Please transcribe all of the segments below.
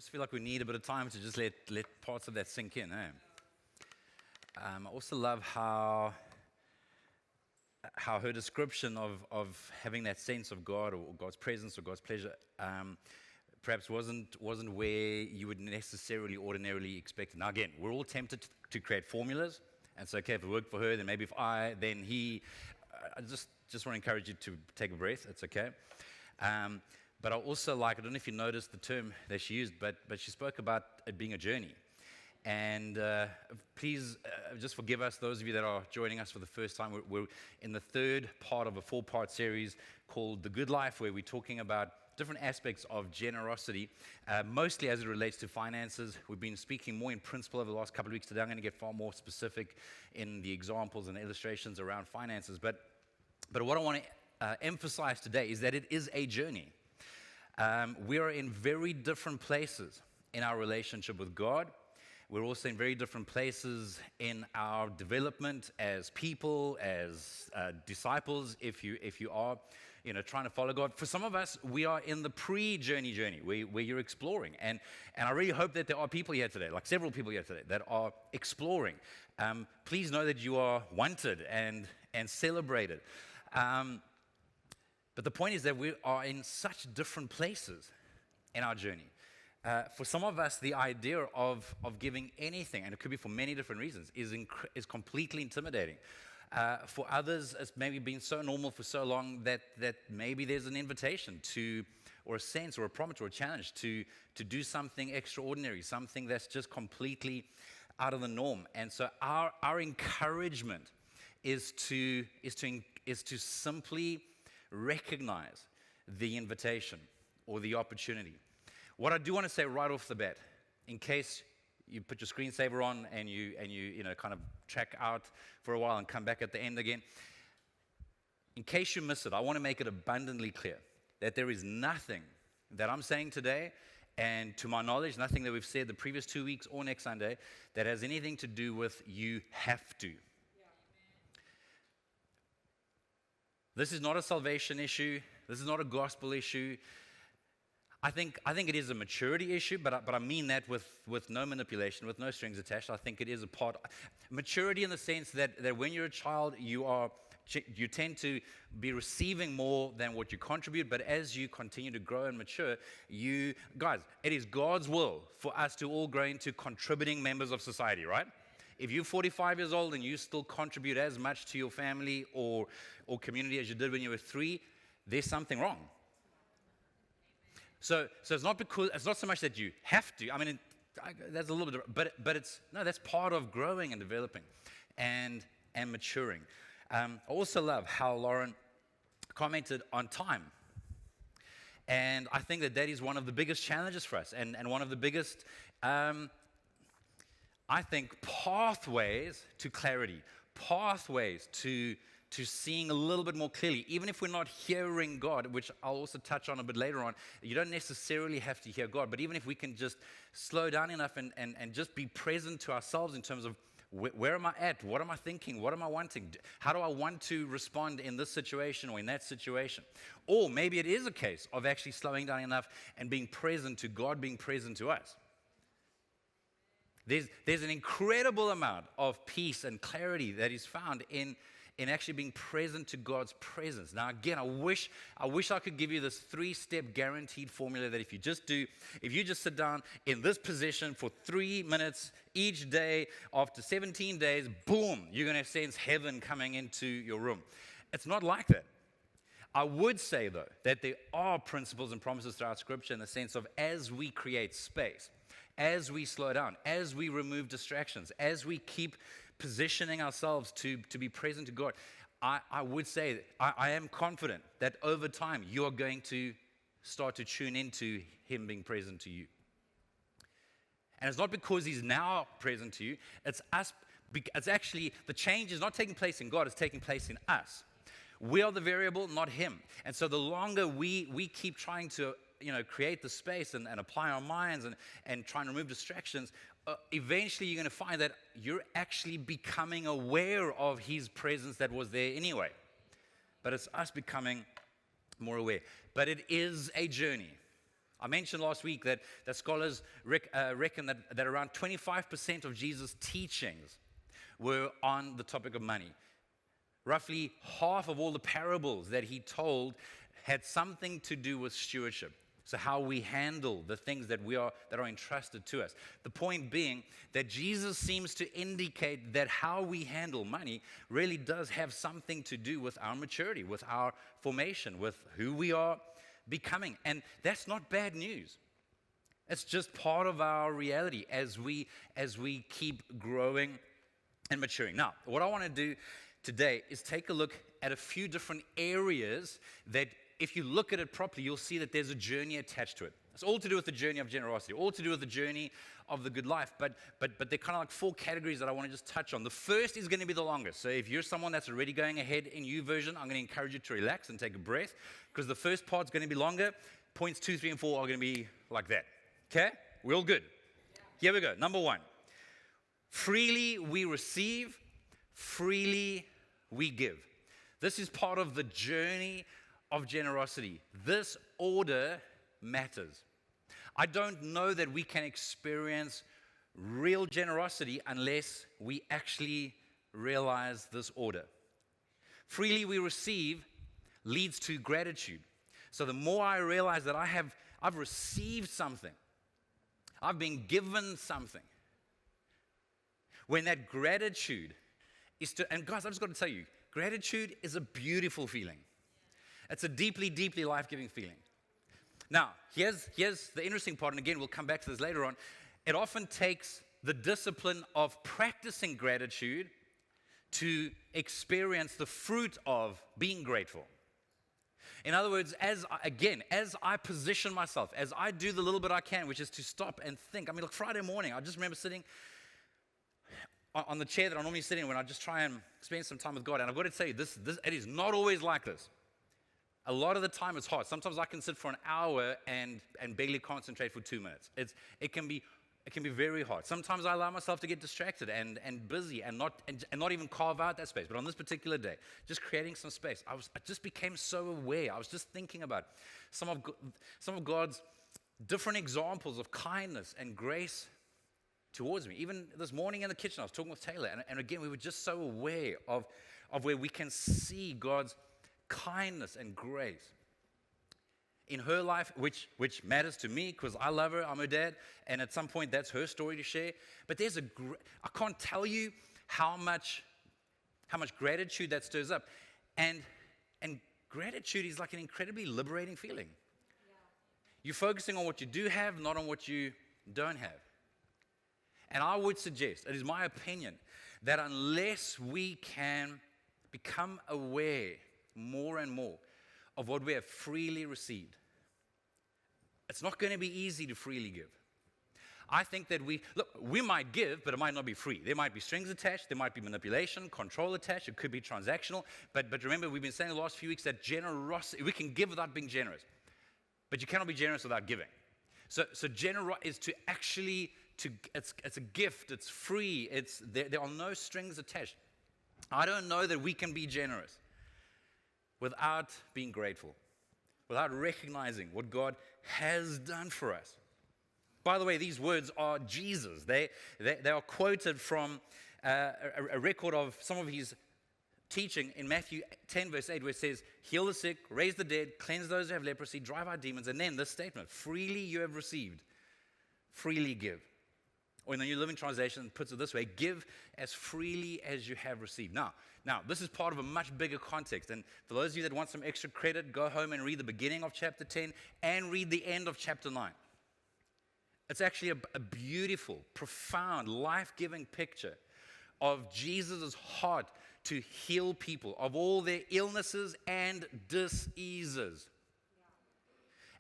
almost feel like we need a bit of time to just let parts of that sink in. I also love how her description of having that sense of God or God's presence or God's pleasure perhaps wasn't where you would necessarily ordinarily expect it. Now again, we're all tempted to create formulas, and so okay, if it worked for her, then maybe if I, then he. I just want to encourage you to take a breath. It's okay. But I also I don't know if you noticed the term that she used, but she spoke about it being a journey. And please just forgive us, those of you that are joining us for the first time. We're in the third part of a 4-part series called The Good Life, where we're talking about different aspects of generosity, mostly as it relates to finances. We've been speaking more in principle over the last couple of weeks. Today I'm going to get far more specific in the examples and illustrations around finances. But what I want to emphasize today is that it is a journey. We are in very different places in our relationship with God. We're also in very different places in our development as people, as disciples, if you are trying to follow God. For some of us, we are in the pre-journey where you're exploring. And I really hope that there are people here today, like several people here today, that are exploring. Please know that you are wanted and celebrated. But the point is that we are in such different places in our journey. For some of us, the idea of giving anything, and it could be for many different reasons, is completely intimidating. For others, it's maybe been so normal for so long that maybe there's an invitation to, or a sense, or a prompt, or a challenge to do something extraordinary, something that's just completely out of the norm. And so our encouragement is to simply recognize the invitation or the opportunity. What I do want to say right off the bat, in case you put your screensaver on and you kind of check out for a while and come back at the end again, in case you miss it, I want to make it abundantly clear that there is nothing that I'm saying today, and to my knowledge, nothing that we've said the previous 2 weeks or next Sunday, that has anything to do with you have to. This is not a salvation issue. This is not a gospel issue. I think it is a maturity issue, but I mean that with no manipulation, with no strings attached. I think it is a part. Maturity in the sense that when you're a child, you tend to be receiving more than what you contribute, but as you continue to grow and mature, guys, it is God's will for us to all grow into contributing members of society, right? If you're 45 years old and you still contribute as much to your family or community as you did when you were 3, there's something wrong. So it's not so much that you have to. I mean, that's a little bit different, but that's part of growing and developing and maturing. I also love how Lauren commented on time. And I think that is one of the biggest challenges for us and one of the biggest, I think, pathways to clarity, pathways to seeing a little bit more clearly. Even if we're not hearing God, which I'll also touch on a bit later on, you don't necessarily have to hear God, but even if we can just slow down enough and just be present to ourselves in terms of where am I at? What am I thinking? What am I wanting? How do I want to respond in this situation or in that situation? Or maybe it is a case of actually slowing down enough and being present to God, being present to us. There's an incredible amount of peace and clarity that is found in actually being present to God's presence. Now, again, I wish I could give you this 3-step guaranteed formula that if you just sit down in this position for 3 minutes each day, after 17 days, boom, you're going to sense heaven coming into your room. It's not like that. I would say, though, that there are principles and promises throughout Scripture in the sense of as we create space, as we slow down, as we remove distractions, as we keep positioning ourselves to be present to God, I would say I am confident that over time you are going to start to tune into Him being present to you. And it's not because He's now present to you, it's us. It's actually, the change is not taking place in God, it's taking place in us. We are the variable, not Him. And so the longer we keep trying to create the space and apply our minds and trying to remove distractions, eventually you're going to find that you're actually becoming aware of His presence that was there anyway. But it's us becoming more aware. But it is a journey. I mentioned last week that scholars reckon that around 25% of Jesus' teachings were on the topic of money. Roughly half of all the parables that he told had something to do with stewardship. So how we handle the things that are entrusted to us. The point being that Jesus seems to indicate that how we handle money really does have something to do with our maturity, with our formation, with who we are becoming. And that's not bad news. It's just part of our reality as we keep growing and maturing. Now, what I want to do today is take a look at a few different areas that if you look at it properly, you'll see that there's a journey attached to it. It's all to do with the journey of generosity, all to do with the journey of the good life. But they're kind of like 4 categories that I want to just touch on. The first is going to be the longest. So if you're someone that's already going ahead in YouVersion, I'm going to encourage you to relax and take a breath because the first part's going to be longer. Points 2, 3, and 4 are going to be like that. Okay? We're all good. Here we go. Number 1. Freely we receive, freely we give. This is part of the journey of generosity. This order matters. I don't know that we can experience real generosity unless we actually realize this order. Freely we receive leads to gratitude. So the more I realize that I've received something, I've been given something, when that gratitude is and guys, I've just got to tell you, gratitude is a beautiful feeling. It's a deeply, deeply life-giving feeling. Now, here's the interesting part, and again, we'll come back to this later on. It often takes the discipline of practicing gratitude to experience the fruit of being grateful. In other words, as I position myself, as I do the little bit I can, which is to stop and think. I mean, like Friday morning, I just remember sitting on the chair that I normally sit in when I just try and spend some time with God. And I've got to tell you, this it is not always like this. A lot of the time it's hard. Sometimes I can sit for an hour and barely concentrate for 2 minutes. It can be very hard. Sometimes I allow myself to get distracted and busy and not even carve out that space. But on this particular day, just creating some space, I just became so aware. I was just thinking about some of God's different examples of kindness and grace towards me. Even this morning in the kitchen, I was talking with Taylor, and again, we were just so aware of where we can see God's kindness and grace in her life, which matters to me because I love her, I'm her dad, and at some point that's her story to share. But I can't tell you how much gratitude that stirs up, and gratitude is like an incredibly liberating feeling. Yeah. You're focusing on what you do have, not on what you don't have. And I would suggest, it is my opinion, that unless we can become aware more and more of what we have freely received, it's not going to be easy to freely give. I think that we might give, but it might not be free. There might be strings attached, there might be manipulation, control attached, it could be transactional. But remember, we've been saying the last few weeks that generosity, we can give without being generous. But you cannot be generous without giving. So generosity is to actually, it's a gift, it's free, there are no strings attached. I don't know that we can be generous without being grateful, without recognizing what God has done for us. By the way, these words are Jesus. They are quoted from a record of some of his teaching in Matthew 10, verse 8, where it says, heal the sick, raise the dead, cleanse those who have leprosy, drive out demons. And then this statement, freely you have received, freely give. Or in the New Living Translation, it puts it this way, give as freely as you have received. Now, this is part of a much bigger context. And for those of you that want some extra credit, go home and read the beginning of chapter 10 and read the end of chapter 9. It's actually a beautiful, profound, life-giving picture of Jesus' heart to heal people of all their illnesses and diseases.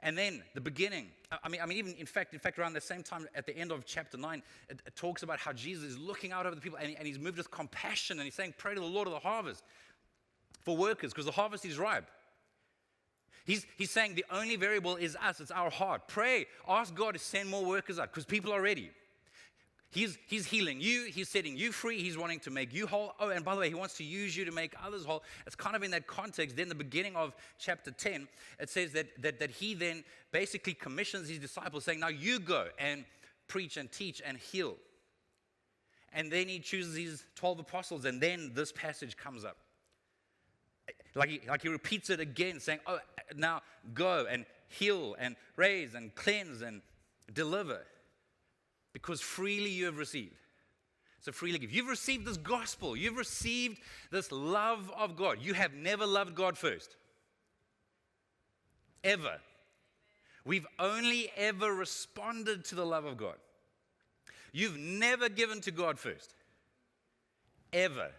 And then the beginning, I mean, even in fact, around the same time at the end of chapter 9, it talks about how Jesus is looking out over the people and he's moved with compassion and he's saying, pray to the Lord of the harvest for workers because the harvest is ripe. He's saying the only variable is us, it's our heart. Pray, ask God to send more workers out because people are ready. He's healing you. He's setting you free. He's wanting to make you whole. Oh, and by the way, he wants to use you to make others whole. It's kind of in that context. Then the beginning of chapter 10, it says that he then basically commissions his disciples, saying, now you go and preach and teach and heal. And then he chooses his 12 apostles, and then this passage comes up. Like he repeats it again, saying, oh, now go and heal and raise and cleanse and deliver. Because freely you have received. So freely give. You've received this gospel. You've received this love of God. You have never loved God first. Ever. We've only ever responded to the love of God. You've never given to God first. Ever.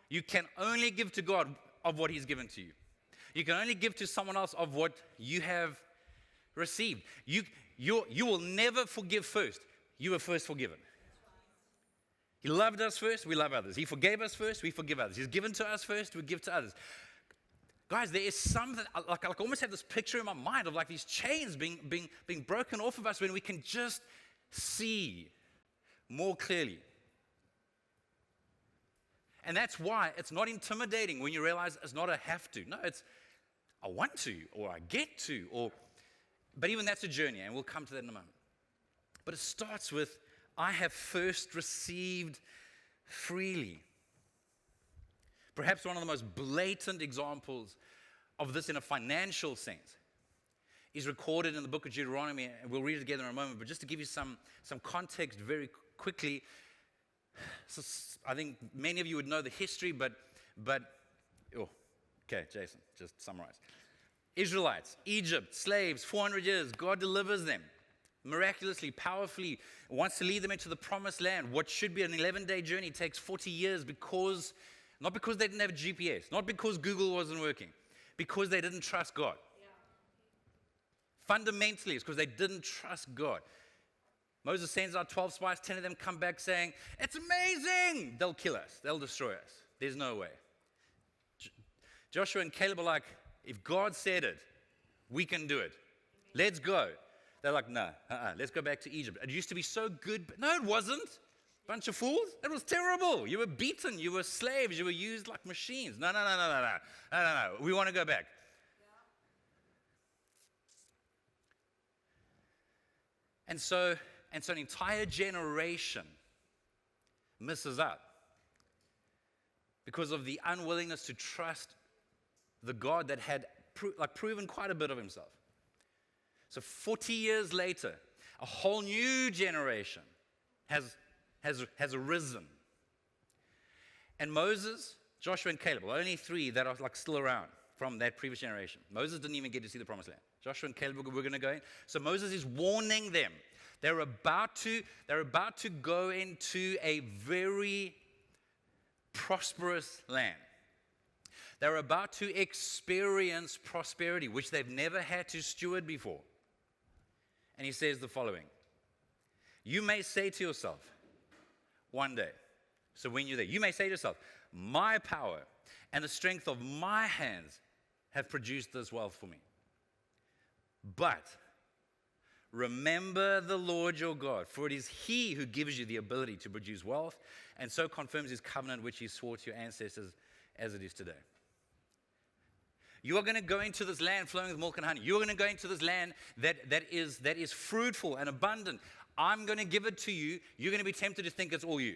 You can only give to God of what He's given to you. You can only give to someone else of what you have received. You will never forgive first. You were first forgiven. He loved us first, we love others. He forgave us first, we forgive others. He's given to us first, we give to others. Guys, there is something, like I almost have this picture in my mind of like these chains being broken off of us when we can just see more clearly. And that's why it's not intimidating when you realize it's not a have to. No, it's I want to, or I get to, but even that's a journey, and we'll come to that in a moment. But it starts with, I have first received freely. Perhaps one of the most blatant examples of this in a financial sense is recorded in the book of Deuteronomy, and we'll read it together in a moment, but just to give you some context very quickly, so I think many of you would know the history, but okay, Jason, just summarize. Israelites, Egypt, slaves, 400 years, God delivers them miraculously, powerfully, wants to lead them into the promised land. What should be an 11-day journey takes 40 years not because they didn't have GPS, not because Google wasn't working, because they didn't trust God. Yeah. Fundamentally, it's because they didn't trust God. Moses sends out 12 spies, 10 of them come back saying, it's amazing! They'll kill us, they'll destroy us. There's no way. Joshua and Caleb are like, if God said it, we can do it. Let's go. They're like, no, let's go back to Egypt. It used to be so good, but no, it wasn't. Bunch of fools. It was terrible. You were beaten. You were slaves. You were used like machines. No. We want to go back. And so an entire generation misses out because of the unwillingness to trust the God that had proven quite a bit of himself. So 40 years later, a whole new generation has arisen. And Moses, Joshua, and Caleb are only three that are still around from that previous generation. Moses didn't even get to see the promised land. Joshua and Caleb were going to go in. So Moses is warning them. They're about to go into a very prosperous land. They're about to experience prosperity, which they've never had to steward before. And he says the following. You may say to yourself, one day, so when you're there, you may say to yourself, my power and the strength of my hands have produced this wealth for me. But remember the Lord your God, for it is He who gives you the ability to produce wealth, and so confirms His covenant which He swore to your ancestors as it is today. You are going to go into this land flowing with milk and honey. You are going to go into this land that is fruitful and abundant. I'm going to give it to you. You're going to be tempted to think it's all you.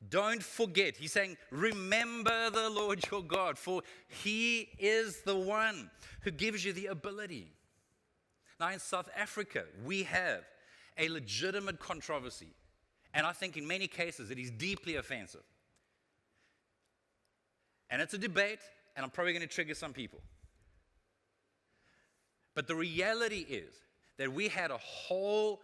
Don't forget. He's saying, remember the Lord your God, for He is the one who gives you the ability. Now in South Africa, we have a legitimate controversy. And I think in many cases it is deeply offensive. And it's a debate, and I'm probably going to trigger some people. But the reality is that we had a whole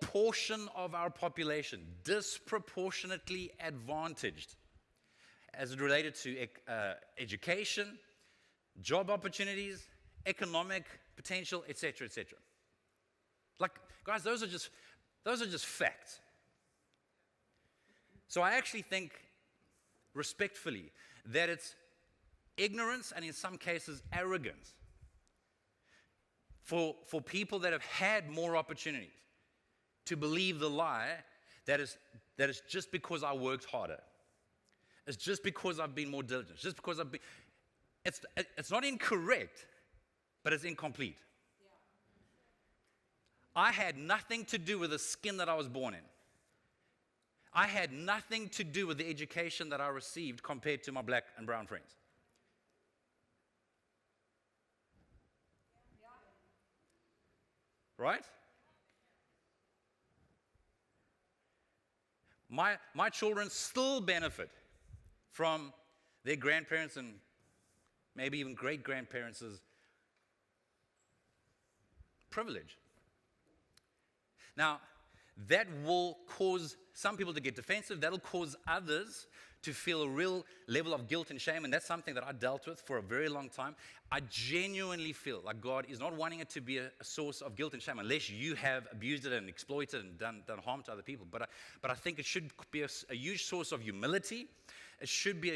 portion of our population disproportionately advantaged as it related to education, job opportunities, economic potential, etc., etc. Like, guys, those are just facts. So I actually think, respectfully, that it's ignorance and in some cases arrogance for people that have had more opportunities to believe the lie that is just because I worked harder. It's just because I've been more diligent. It's just because I've been... It's not incorrect, but it's incomplete. I had nothing to do with the skin that I was born in. I had nothing to do with the education that I received compared to my black and brown friends. Right? My children still benefit from their grandparents and maybe even great-grandparents' privilege. Now, that will cause some people to get defensive. That'll cause others to feel a real level of guilt and shame, and that's something that I dealt with for a very long time. I genuinely feel like God is not wanting it to be a source of guilt and shame unless you have abused it and exploited and done harm to other people. But I think it should be a huge source of humility. It should be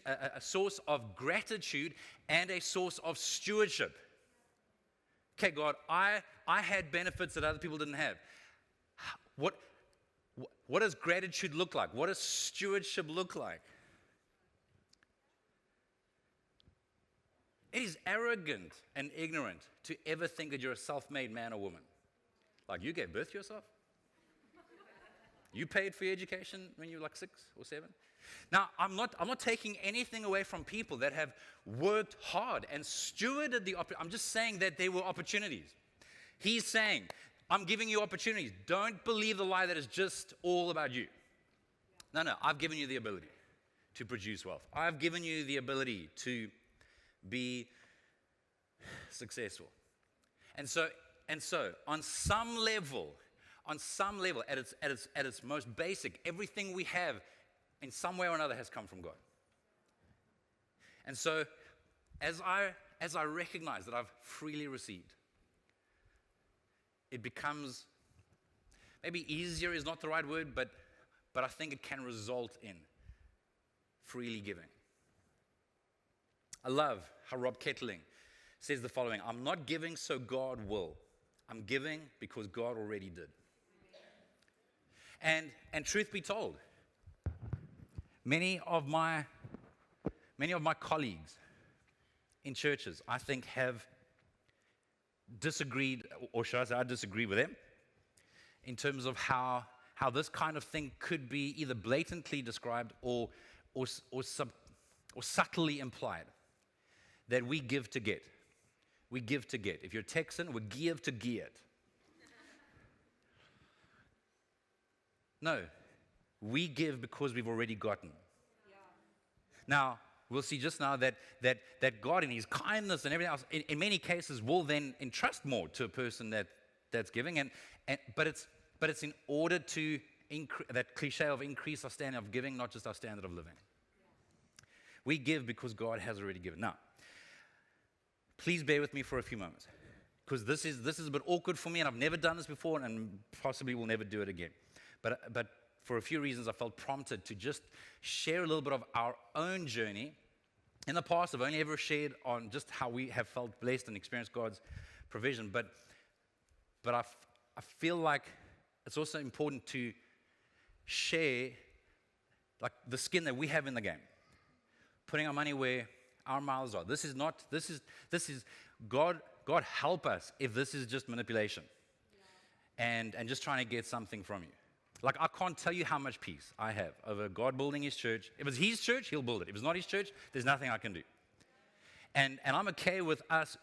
a source of gratitude and a source of stewardship. Okay, God, I had benefits that other people didn't have. What does gratitude look like? What does stewardship look like? It is arrogant and ignorant to ever think that you're a self-made man or woman. Like, you gave birth to yourself? You paid for your education when you were like 6 or 7? Now, I'm not taking anything away from people that have worked hard and stewarded the opportunity. I'm just saying that there were opportunities. He's saying, I'm giving you opportunities. Don't believe the lie that it's just all about you. No, I've given you the ability to produce wealth. I've given you the ability to be successful. And so, on some level, at its most basic, everything we have in some way or another has come from God. And so, as I recognize that I've freely received, it becomes, maybe easier is not the right word, but I think it can result in freely giving. I love how Rob Kettling says the following: I'm not giving so God will. I'm giving because God already did. And truth be told, many of my colleagues in churches, I think, have disagreed, or should I say I disagree with them, in terms of how this kind of thing could be either blatantly described or subtly implied. That we give to get. We give to get. If you're Texan, we give to get. No, we give because we've already gotten. Yeah. Now, we'll see just now that God in His kindness and everything else, in many cases, will then entrust more to a person that's giving. But it's in order to that cliche of increase our standard of giving, not just our standard of living. Yeah. We give because God has already given. Now, please bear with me for a few moments, because this is a bit awkward for me, and I've never done this before, and possibly will never do it again. But for a few reasons, I felt prompted to just share a little bit of our own journey. In the past, I've only ever shared on just how we have felt blessed and experienced God's provision. But I feel like it's also important to share like the skin that we have in the game, putting our money where our mouths are. This is God help us if this is just manipulation, and just trying to get something from you. Like, I can't tell you how much peace I have over God building His church. If it's His church, He'll build it. If it's not His church, there's nothing I can do. And I'm okay with us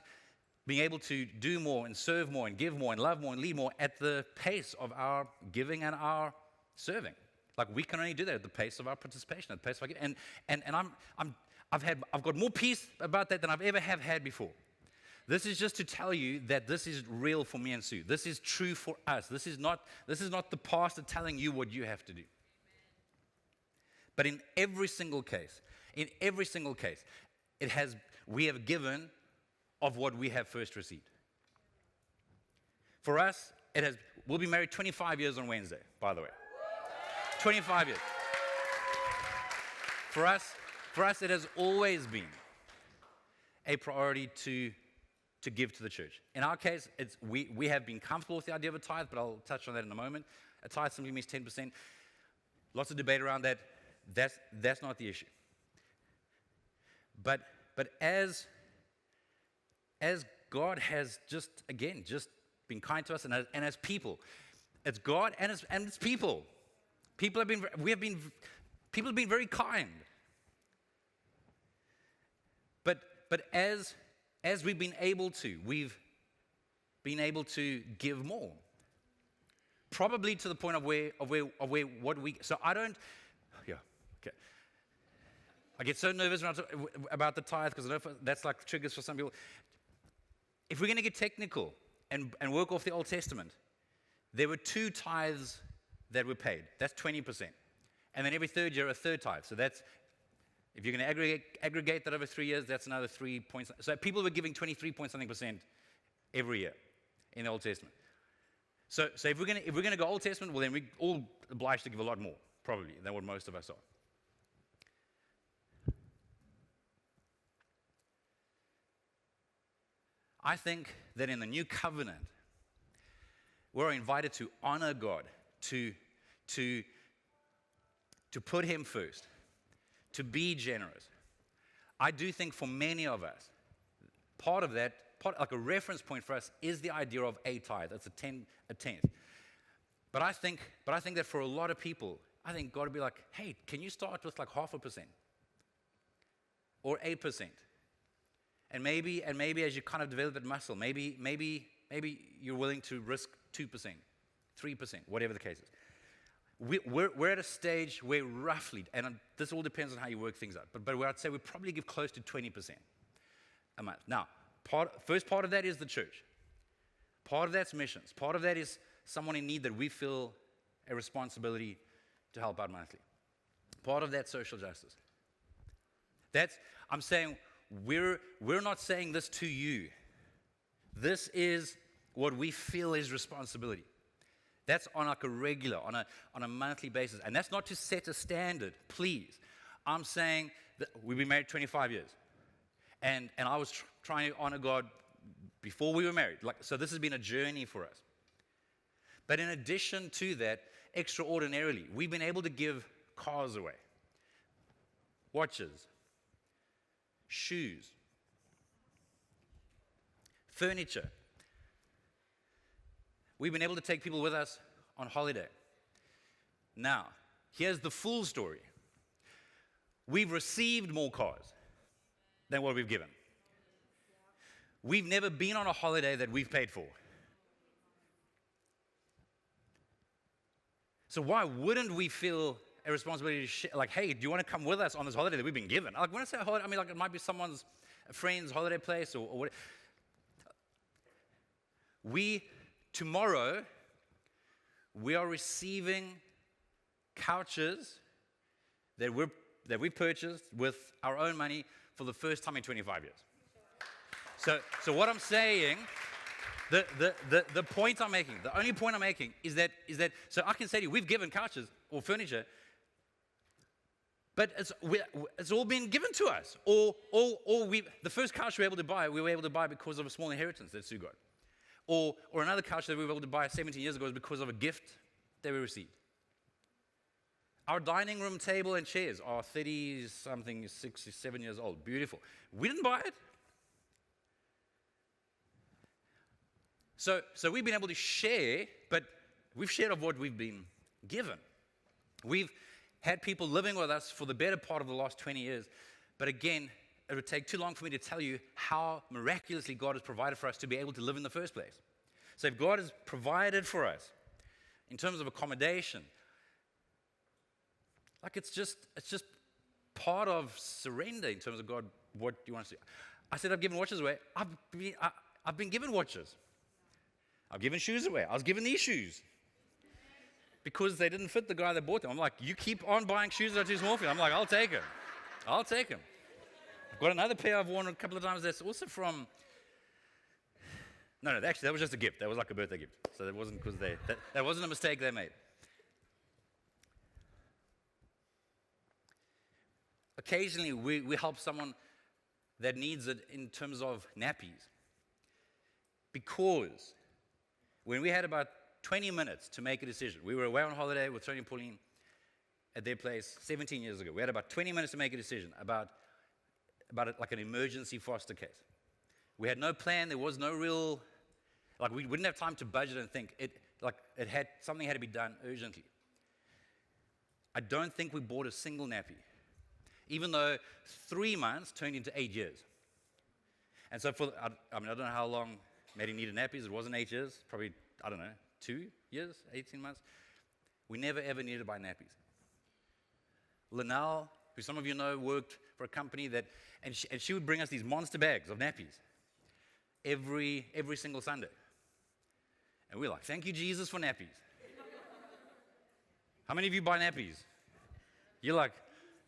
being able to do more and serve more and give more and love more and lead more at the pace of our giving and our serving. Like, we can only do that at the pace of our participation, at the pace of our giving. And I've got more peace about that than I've ever had before. This is just to tell you that this is real for me and Sue. This is true for us. This is not the pastor telling you what you have to do. But in every single case, we have given of what we have first received. For us, we'll be married 25 years on Wednesday, by the way. 25 years. For us, it has always been a priority to to give to the church. In our case, we have been comfortable with the idea of a tithe, but I'll touch on that in a moment. A tithe simply means 10%. Lots of debate around that. That's not the issue. But as God has just been kind to us, and as people, it's God and it's people. People have been very kind. But as we've been able to give more. Probably to the point of where what we. So I don't. Yeah. Okay. I get so nervous about the tithe because I know that's like triggers for some people. If we're going to get technical and work off the Old Testament, there were 2 tithes that were paid. That's 20%. And then every third year, a third tithe. So that's, if you're going to aggregate that over 3 years, that's another 3 points. So people were giving 23% every year in the Old Testament. So if we're going to go Old Testament, well, then we're all obliged to give a lot more, probably, than what most of us are. I think that in the new covenant, we're invited to honor God, to put Him first, to be generous. I do think for many of us, part of that, like a reference point for us, is the idea of a tithe. That's a tenth. But I think that for a lot of people, I think God would be like, hey, can you start with like 0.5% or 8%? And maybe as you kind of develop that muscle, maybe you're willing to risk 2%, 3%, whatever the case is. We're at a stage where roughly, and this all depends on how you work things out, but where I'd say we probably give close to 20% a month. Now, first part of that is the church. Part of that's missions. Part of that is someone in need that we feel a responsibility to help out monthly. Part of that's social justice. I'm saying, we're not saying this to you. This is what we feel is responsibility. That's on like a regular, on a monthly basis. And that's not to set a standard, please. I'm saying that we've been married 25 years. And I was trying to honor God before we were married. So this has been a journey for us. But in addition to that, extraordinarily, we've been able to give cars away, watches, shoes, furniture. We've been able to take people with us on holiday. Now, here's the full story. We've received more cars than what we've given. We've never been on a holiday that we've paid for. So why wouldn't we feel a responsibility to share, like, hey, do you want to come with us on this holiday that we've been given? Like, when I say holiday, I mean, like, it might be someone's friend's holiday place or what. Tomorrow, we are receiving couches that we purchased with our own money for the first time in 25 years. So what I'm saying, the point I'm making, the only point I'm making is that so I can say to you, we've given couches or furniture, but it's all been given to us. Or the first couch we were able to buy because of a small inheritance that Sue got. Or another couch that we were able to buy 17 years ago was because of a gift that we received. Our dining room table and chairs are 30-something, 67 years old. Beautiful. We didn't buy it. So we've been able to share, but we've shared of what we've been given. We've had people living with us for the better part of the last 20 years. But again, it would take too long for me to tell you how miraculously God has provided for us to be able to live in the first place. So if God has provided for us in terms of accommodation, like it's just part of surrender in terms of God, what do you want to do? I said I've given watches away. I've been given watches. I've given shoes away. I was given these shoes because they didn't fit the guy that bought them. I'm like, you keep on buying shoes that are too small for you. I'm like, I'll take them. I've got another pair I've worn a couple of times that's also from... No, actually, that was just a gift. That was like a birthday gift. So that wasn't because that wasn't a mistake they made. Occasionally, we help someone that needs it in terms of nappies. Because when we had about 20 minutes to make a decision, we were away on holiday with Tony and Pauline at their place 17 years ago. We had about 20 minutes to make a decision about it, like an emergency foster case. We had no plan. There was no real, like we wouldn't have time to budget and think. Something had to be done urgently. I don't think we bought a single nappy, even though 3 months turned into 8 years. And so I don't know how long Maddie needed nappies. It wasn't 8 years, probably, 2 years, 18 months. We never ever needed to buy nappies. Linnell, who some of you know, worked for a company and she would bring us these monster bags of nappies every single Sunday. And we're like, thank you, Jesus, for nappies. How many of you buy nappies? You're like,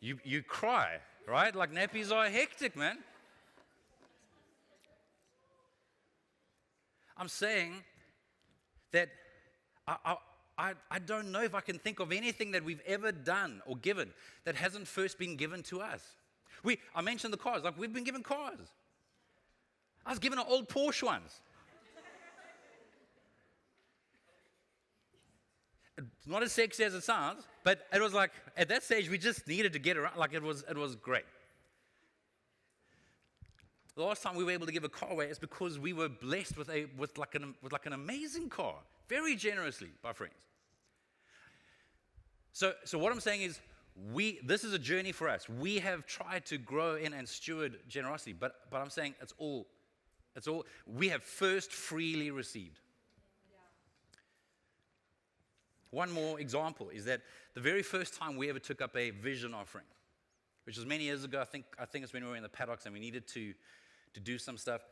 you cry, right? Like nappies are hectic, man. I'm saying that I don't know if I can think of anything that we've ever done or given that hasn't first been given to us. I mentioned the cars, like we've been given cars. I was given an old Porsche once. It's not as sexy as it sounds, but it was like, at that stage, we just needed to get around, like it was great. The last time we were able to give a car away is because we were blessed with an amazing car, very generously by friends. So what I'm saying is, this is a journey for us. We have tried to grow in and steward generosity, but I'm saying it's all we have first freely received. One more example is that the very first time we ever took up a vision offering, which was many years ago, I think it's when we were in the paddocks and we needed to do some stuff.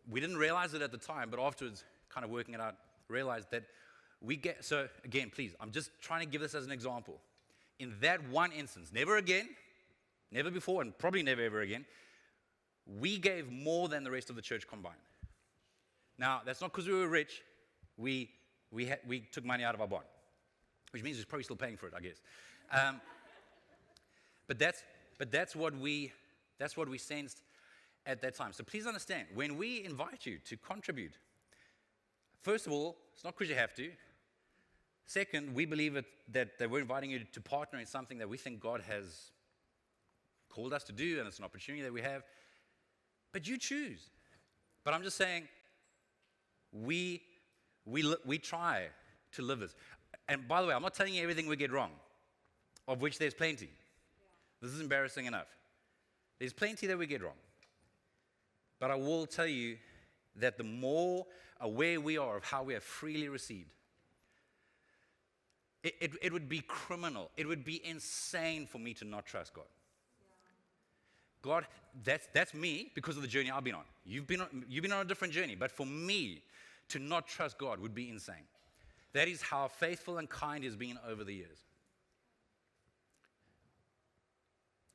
We didn't realize it at the time, but afterwards, kind of working it out, realized that so again, please, I'm just trying to give this as an example. In that one instance, never again, never before, and probably never ever again, we gave more than the rest of the church combined. Now, that's not because we were rich. We took money out of our bond, which means we're probably still paying for it, I guess. But that's what we sensed at that time. So please understand, when we invite you to contribute, first of all, it's not because you have to. Second, we believe that we're inviting you to partner in something that we think God has called us to do, and it's an opportunity that we have. But you choose. But I'm just saying, we try to live this. And by the way, I'm not telling you everything we get wrong, of which there's plenty. This is embarrassing enough. There's plenty that we get wrong. But I will tell you that the more aware we are of how we have freely received, it would be criminal. It would be insane for me to not trust God. God, that's me because of the journey I've been on. You've been on a different journey, but for me to not trust God would be insane. That is how faithful and kind He's been over the years.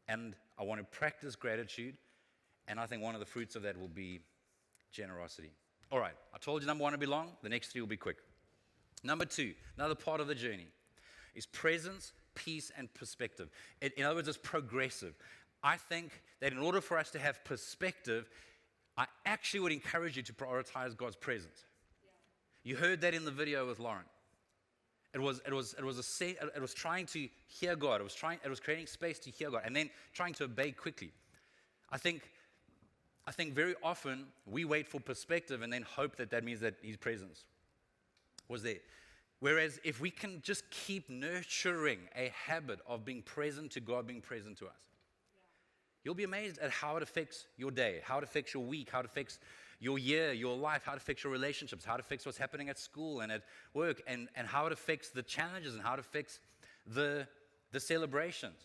And I want to practice gratitude, and I think one of the fruits of that will be generosity. All right, I told you number one will be long, the next three will be quick. Number two, another part of the journey, is presence, peace, and perspective. In other words, it's progressive. I think that in order for us to have perspective, I actually would encourage you to prioritize God's presence. You heard that in the video with Lauren. It was trying to hear God. It was creating space to hear God, and then trying to obey quickly. I think very often we wait for perspective and then hope that means that His presence was there. Whereas if we can just keep nurturing a habit of being present to God, being present to us, you'll be amazed at how it affects your day, how it affects your week, how it affects your year, your life, how it affects your relationships, how it affects what's happening at school and at work, and how it affects the challenges and how it affects the celebrations.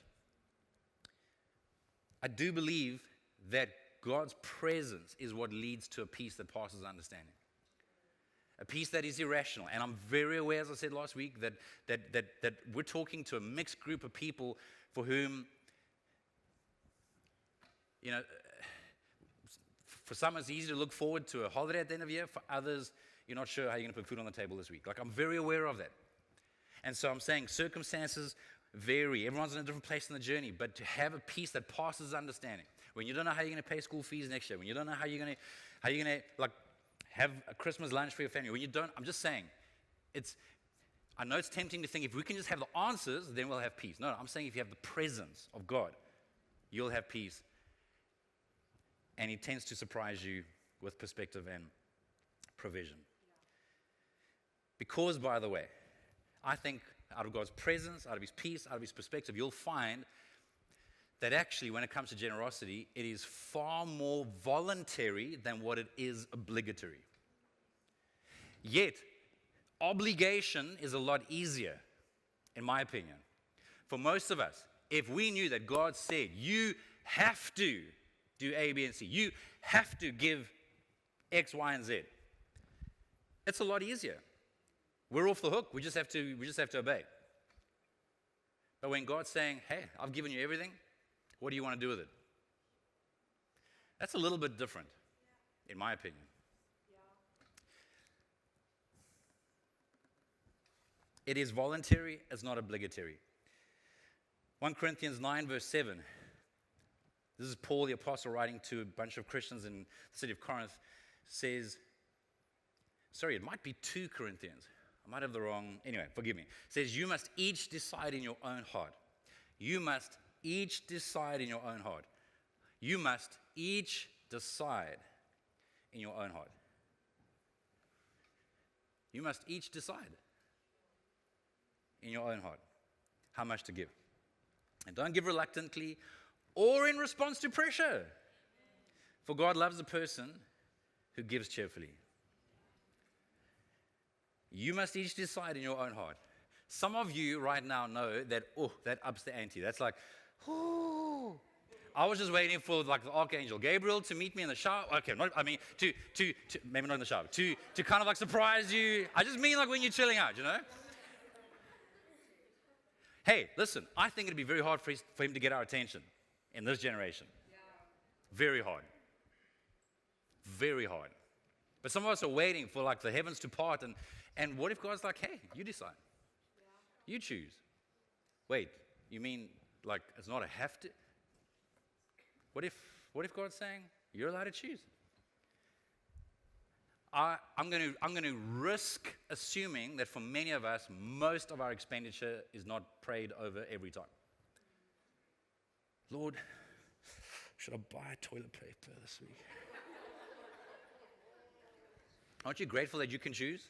I do believe that God's presence is what leads to a peace that passes understanding. A peace that is irrational. And I'm very aware, as I said last week, that we're talking to a mixed group of people for whom, for some it's easy to look forward to a holiday at the end of the year. For others, you're not sure how you're going to put food on the table this week. Like, I'm very aware of that. And so I'm saying circumstances vary. Everyone's in a different place in the journey. But to have a peace that passes understanding, when you don't know how you're going to pay school fees next year, when you don't know how you're going to have a Christmas lunch for your family. When you don't, I'm just saying, I know it's tempting to think if we can just have the answers, then we'll have peace. No, I'm saying if you have the presence of God, you'll have peace. And He tends to surprise you with perspective and provision. Because, by the way, I think out of God's presence, out of His peace, out of His perspective, you'll find that actually when it comes to generosity, it is far more voluntary than what it is obligatory. Yet, obligation is a lot easier, in my opinion. For most of us, if we knew that God said, you have to do A, B, and C, you have to give X, Y, and Z, it's a lot easier. We're off the hook. We just have to obey. But when God's saying, hey, I've given you everything, what do you want to do with it? That's a little bit different, in my opinion. It is voluntary, it's not obligatory. 1 Corinthians 9, verse 7. This is Paul the apostle writing to a bunch of Christians in the city of Corinth. Says, sorry, it might be 2 Corinthians. I might have the wrong, anyway, forgive me. It says, you must each decide in your own heart. You must each decide in your own heart. You must each decide in your own heart. You must each decide in your own heart how much to give. And don't give reluctantly or in response to pressure. For God loves a person who gives cheerfully. You must each decide in your own heart. Some of you right now know that, that ups the ante. That's like, I was just waiting for like the Archangel Gabriel to meet me in the shower. Okay, to maybe not in the shower, to kind of like surprise you. I just mean like when you're chilling out, you know? Hey, listen, I think it'd be very hard for him to get our attention in this generation. Yeah. Very hard. Very hard. But some of us are waiting for like the heavens to part, and what if God's like, hey, you decide. Yeah. You choose. Wait, you mean like it's not a have to? What if God's saying you're allowed to choose? I'm going to risk assuming that for many of us, most of our expenditure is not prayed over every time. Lord, should I buy toilet paper this week? Aren't you grateful that you can choose?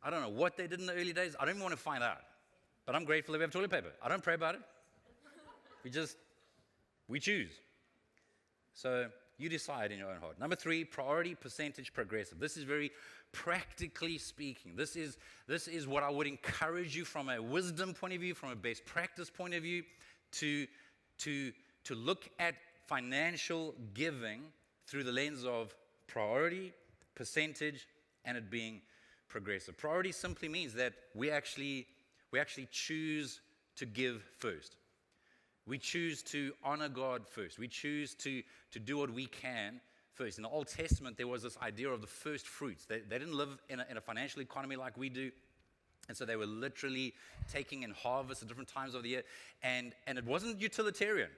I don't know what they did in the early days. I don't even want to find out. But I'm grateful that we have toilet paper. I don't pray about it. We choose. So you decide in your own heart. Number 3, priority, percentage, progressive. This is very practically speaking. This is what I would encourage you from a wisdom point of view, from a best practice point of view, to look at financial giving through the lens of priority, percentage, and it being progressive. Priority simply means that we actually choose to give first. We choose to honor God first. We choose to do what we can first. In the Old Testament, there was this idea of the first fruits. They didn't live in a financial economy like we do. And so they were literally taking in harvest at different times of the year. And it wasn't utilitarian.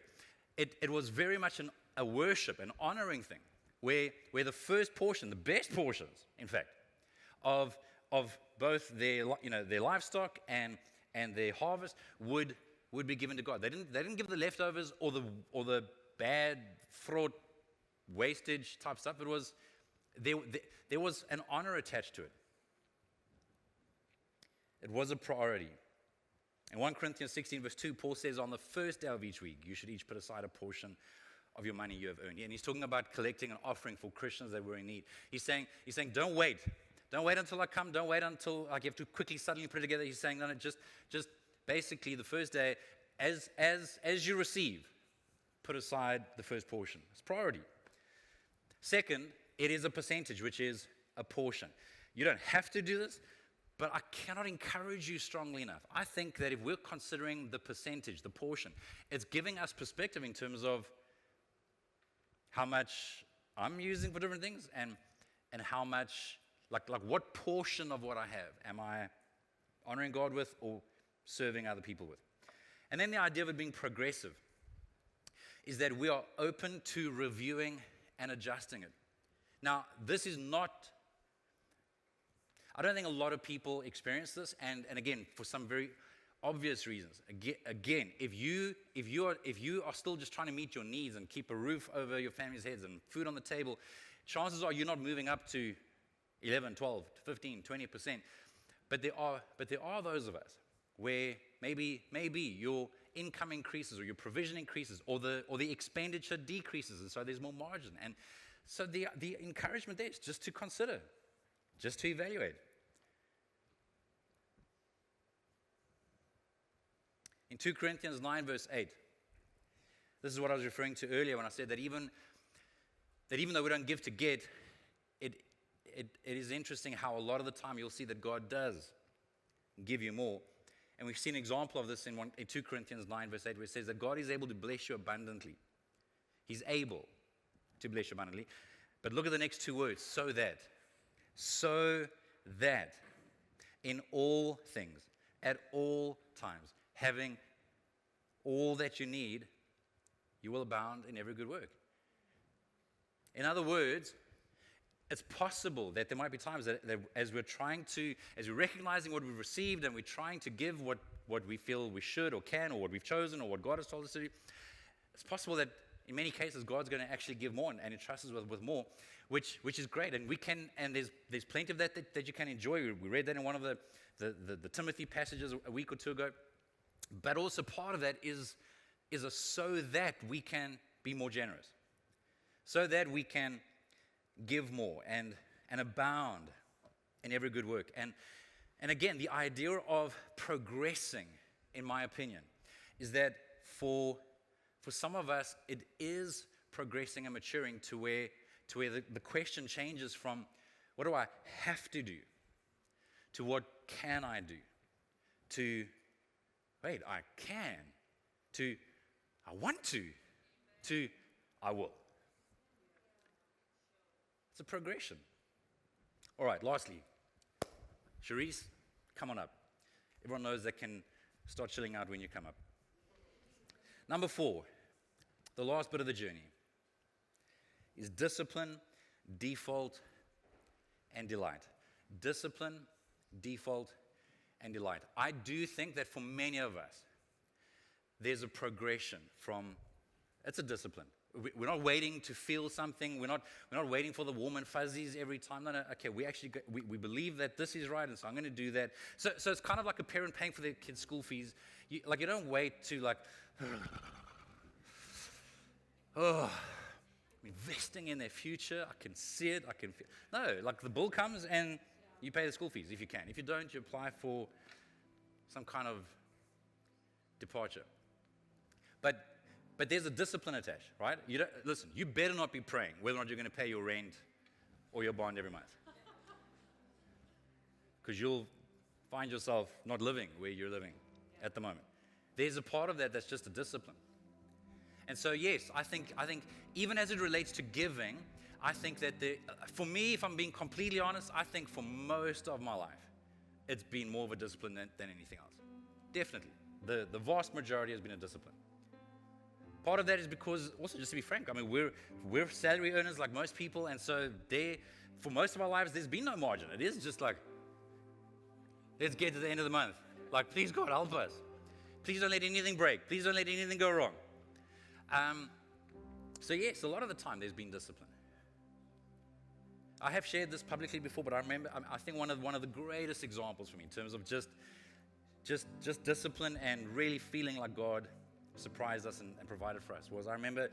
It was very much a worship, an honoring thing, where the first portion, the best portions, in fact, of both their livestock and their harvest would be given to God. They didn't give the leftovers or the bad fraught wastage type stuff. It was there was an honor attached to it. It was a priority. In 1 Corinthians 16 verse 2, Paul says, on the first day of each week, you should each put aside a portion of your money you have earned. And he's talking about collecting an offering for Christians that were in need. He's saying, don't wait. Don't wait until I come. Don't wait until like you have to quickly suddenly put it together. He's saying, no, just basically the first day, as you receive, put aside the first portion. It's priority. Second, it is a percentage, which is a portion. You don't have to do this, but I cannot encourage you strongly enough. I think that if we're considering the percentage, the portion, it's giving us perspective in terms of how much I'm using for different things and how much, like what portion of what I have am I honoring God with or serving other people with. And then the idea of it being progressive is that we are open to reviewing and adjusting it. Now, this is not, I don't think a lot of people experience this, and again, for some very obvious reasons. Again, if you are still just trying to meet your needs and keep a roof over your family's heads and food on the table, chances are you're not moving up to 11, 12, 15, 20%. But there are those of us where maybe your income increases or your provision increases or the expenditure decreases, and so there's more margin. And so the encouragement there is just to consider, just to evaluate. In 2 Corinthians 9, verse 8, this is what I was referring to earlier when I said that even though we don't give to get, it is interesting how a lot of the time you'll see that God does give you more. And we've seen an example of this in 2 Corinthians 9, verse 8, where it says that God is able to bless you abundantly. He's able to bless you abundantly. But look at the next two words, so that in all things, at all times, having all that you need, you will abound in every good work. In other words, it's possible that there might be times that as we're recognizing what we've received and we're trying to give what we feel we should or can or what we've chosen or what God has told us to do, it's possible that in many cases God's going to actually give more and entrust us with more, which is great. And we can, and there's plenty of that you can enjoy. We read that in one of the Timothy passages a week or two ago. But also part of that is so that we can be more generous, so that we can give more and abound in every good work. And again, the idea of progressing, in my opinion, is that for some of us, it is progressing and maturing to where the question changes from what do I have to do to what can I do, to wait, I can, to I want to I will. It's a progression. All right, lastly, Charisse, come on up. Everyone knows they can start chilling out when you come up. Number 4, the last bit of the journey, is discipline, default, and delight. Discipline, default, and delight. I do think that for many of us, there's a progression from, it's a discipline. We're not waiting to feel something. We're not waiting for the warm and fuzzies every time. No. Okay, we believe that this is right, and so I'm going to do that. So it's kind of like a parent paying for their kids' school fees. You don't wait to I'm investing in their future. I can see it. I can feel. No, the bill comes and you pay the school fees if you can. If you don't, you apply for some kind of departure. But there's a discipline attached, right? You better not be praying whether or not you're going to pay your rent or your bond every month. Because you'll find yourself not living where you're living at the moment. There's a part of that that's just a discipline. And so, yes, I think even as it relates to giving, I think that for me, if I'm being completely honest, I think for most of my life, it's been more of a discipline than anything else. Definitely. The vast majority has been a discipline. Part of that is because, also just to be frank, I mean, we're salary earners like most people, and so for most of our lives, there's been no margin. It is just let's get to the end of the month. Please God, help us. Please don't let anything break. Please don't let anything go wrong. So yes, a lot of the time there's been discipline. I have shared this publicly before, but I remember, I think one of the greatest examples for me in terms of just discipline and really feeling like God surprised us and provided for us was, I remember,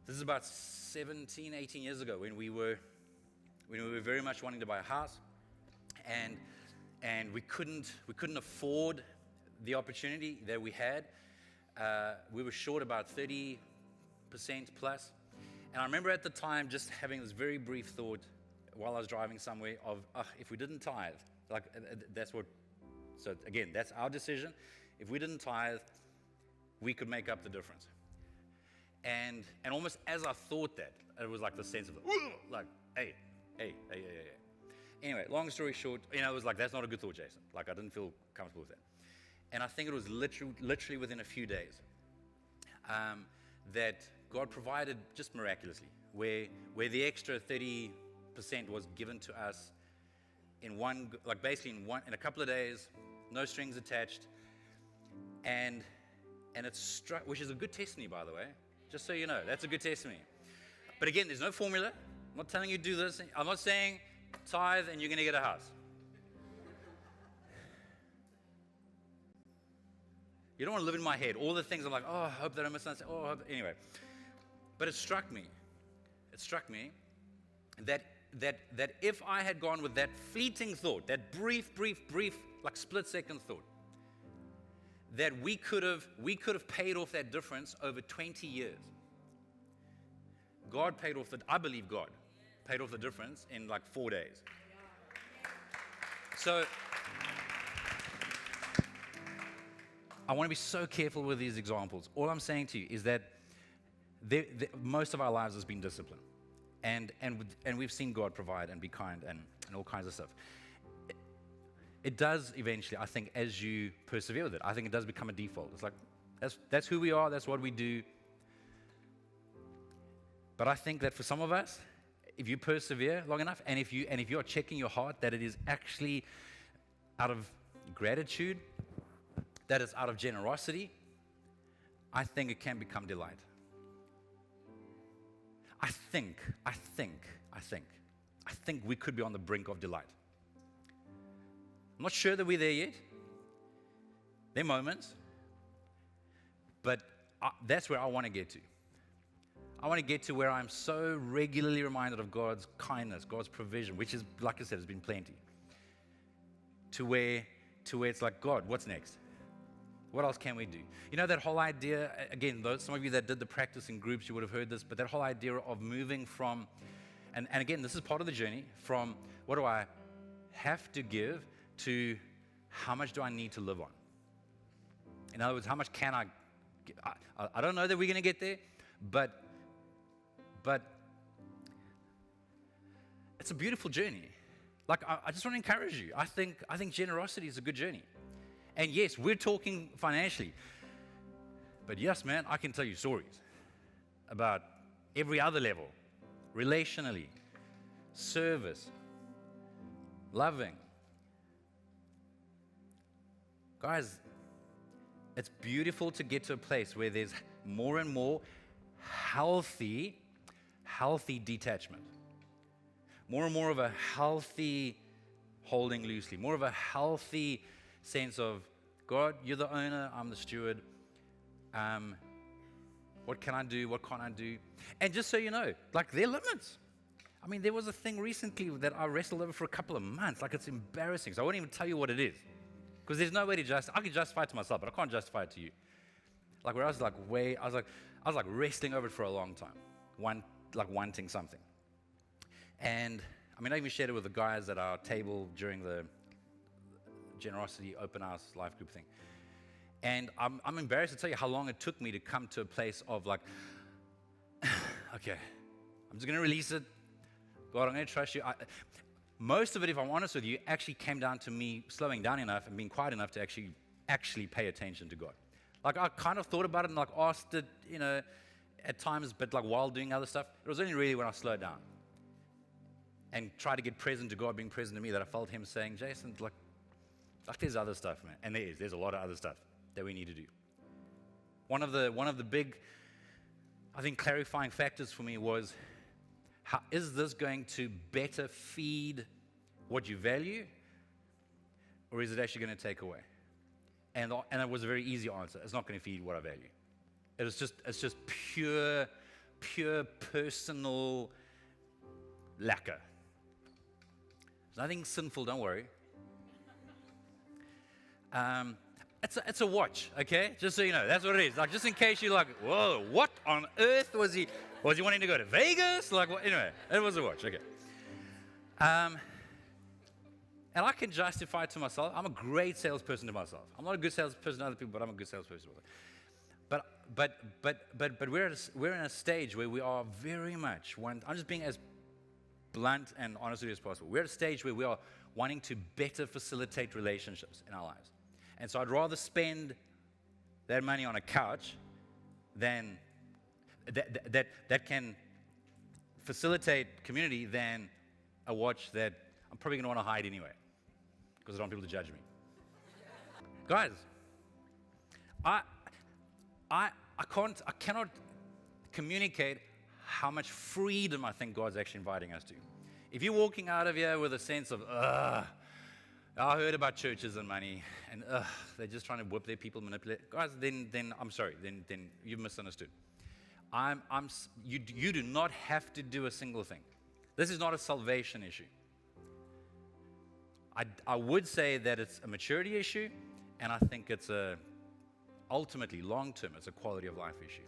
this is about 17, 18 years ago when we were very much wanting to buy a house, and we couldn't afford the opportunity that we had. We were short about 30% plus. And I remember at the time just having this very brief thought while I was driving somewhere of, if we didn't tithe, so again, that's our decision. If we didn't tithe, we could make up the difference. And almost as I thought that, it was like the sense of, hey. Anyway, long story short, it was that's not a good thought, Jason. I didn't feel comfortable with that. And I think it was literally within a few days that God provided just miraculously. where the extra 30% was given to us in in a couple of days, no strings attached, and it's struck, which is a good testimony, by the way. Just so you know, that's a good testimony. But again, there's no formula. I'm not telling you to do this. I'm not saying tithe and you're going to get a house. You don't want to live in my head. All the things I'm like, oh, I hope that I misunderstand. Oh, I hope. Anyway. But it struck me that if I had gone with that fleeting thought, that brief, like split-second thought, that we could have paid off that difference over 20 years. I believe God paid off the difference in like 4 days. So I want to be so careful with these examples. All I'm saying to you is that most of our lives has been discipline. And we've seen God provide and be kind and all kinds of stuff. It does eventually, I think, as you persevere with it, I think it does become a default. It's like, that's who we are, that's what we do. But I think that for some of us, if you persevere long enough, and if you're checking your heart that it is actually out of gratitude, that it's out of generosity, I think it can become delight. I think we could be on the brink of delight. I'm not sure that we're there yet. There are moments, but that's where I want to get to. I want to get to where I'm so regularly reminded of God's kindness, God's provision, which is, like I said, has been plenty. To where it's like, God, what's next? What else can we do? You know, that whole idea, again, some of you that did the practice in groups, you would have heard this, but that whole idea of moving from, and again, this is part of the journey, from what do I have to give to how much do I need to live on? In other words, how much can I give? I don't know that we're going to get there, but it's a beautiful journey. Like, I just want to encourage you. I think generosity is a good journey. And yes, we're talking financially. But yes, man, I can tell you stories about every other level. Relationally, service, loving. Guys, it's beautiful to get to a place where there's more and more healthy detachment. More and more of a healthy holding loosely. More of a healthy sense of, God, you're the owner, I'm the steward. What can I do? What can't I do? And just so you know, like, there are limits. I mean, there was a thing recently that I wrestled over for a couple of months. Like, it's embarrassing. So I won't even tell you what it is. Because there's no way to I can justify it to myself, but I can't justify it to you. Like, where I was like wrestling over it for a long time. Wanting something. And I mean, I even shared it with the guys at our table during the generosity open house life group thing. And I'm embarrassed to tell you how long it took me to come to a place of like, okay, I'm just going to release it. God, I'm going to trust you. Most of it, if I'm honest with you, actually came down to me slowing down enough and being quiet enough to actually pay attention to God. Like, I kind of thought about it and like asked it, you know, at times, but like while doing other stuff. It was only really when I slowed down and tried to get present to God being present to me that I felt Him saying, Jason, like there's other stuff, man. And there's a lot of other stuff that we need to do. One of the big, I think, clarifying factors for me was, how is this going to better feed what you value, or is it actually going to take away? And it was a very easy answer. It's not going to feed what I value. It's just pure personal lacquer. There's nothing sinful, don't worry. It's a watch, okay? Just so you know, that's what it is. Like, just in case you're like, whoa, what on earth was he wanting to go to Vegas? Like, what? Anyway, it was a watch, okay. And I can justify it to myself. I'm a great salesperson to myself. I'm not a good salesperson to other people, but I'm a good salesperson to myself. But we're in a stage where we are very much I'm just being as blunt and honest with you as possible. We're at a stage where we are wanting to better facilitate relationships in our lives. And so I'd rather spend that money on a couch than that can facilitate community than a watch that I'm probably going to want to hide anyway because I don't want people to judge me. Guys, I cannot communicate how much freedom I think God's actually inviting us to. If you're walking out of here with a sense of, I heard about churches and money, and they're just trying to whip their people, manipulate, guys, then I'm sorry, then you've misunderstood. You do not have to do a single thing. This is not a salvation issue. I would say that it's a maturity issue, and I think it's ultimately, long term, it's a quality of life issue.